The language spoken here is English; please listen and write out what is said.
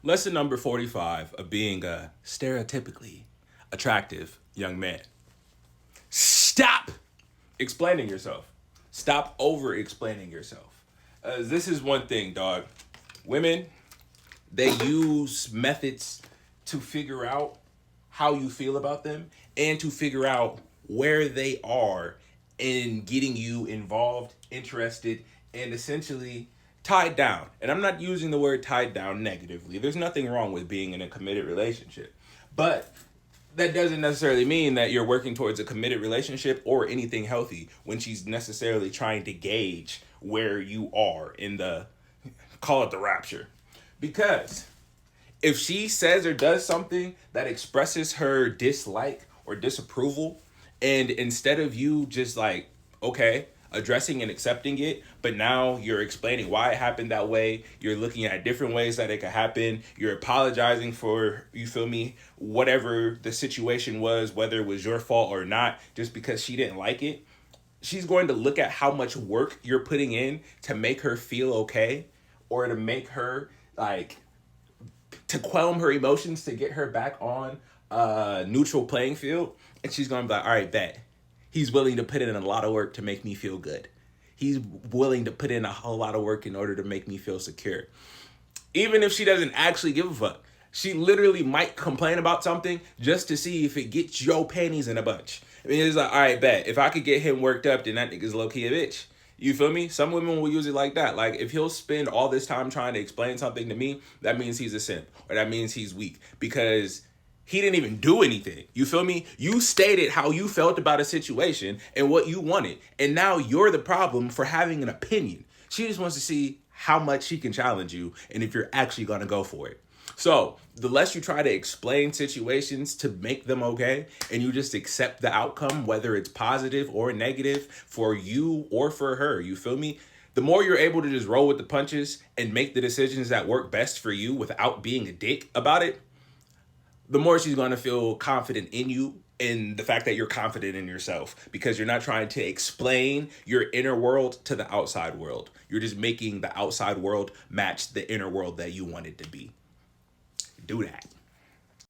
Lesson number 45 of being a stereotypically attractive young man. Stop explaining yourself. Stop over explaining yourself. This is one thing, dog. Women, they use methods to figure out how you feel about them and to figure out where they are in getting you involved, interested, and essentially tied down. And I'm not using the word tied down negatively. There's nothing wrong with being in a committed relationship. But that doesn't necessarily mean that you're working towards a committed relationship or anything healthy when she's necessarily trying to gauge where you are in the, call it the rapture. Because if she says or does something that expresses her dislike or disapproval, and instead of you just like, okay, addressing and accepting it, but now you're explaining why it happened that way, you're looking at different ways that it could happen, you're apologizing for, you feel me, whatever the situation was, whether it was your fault or not, just because she didn't like it, she's going to look at how much work you're putting in to make her feel okay, or to make her like, to quell her emotions, to get her back on a neutral playing field. And she's going to be like, all right, bet. He's willing to put in a lot of work to make me feel good. He's willing to put in a whole lot of work in order to make me feel secure. Even if she doesn't actually give a fuck, she literally might complain about something just to see if it gets your panties in a bunch. I mean, it's like, all right, bet. If I could get him worked up, then that nigga's low-key a bitch. You feel me? Some women will use it like that. Like, if he'll spend all this time trying to explain something to me, that means he's a simp. Or that means he's weak. Because he didn't even do anything. You feel me? You stated how you felt about a situation and what you wanted. And now you're the problem for having an opinion. She just wants to see how much she can challenge you and if you're actually going to go for it. So the less you try to explain situations to make them okay, and you just accept the outcome, whether it's positive or negative for you or for her, you feel me? The more you're able to just roll with the punches and make the decisions that work best for you without being a dick about it, the more she's going to feel confident in you and the fact that you're confident in yourself, because you're not trying to explain your inner world to the outside world. You're just making the outside world match the inner world that you want it to be. Do that.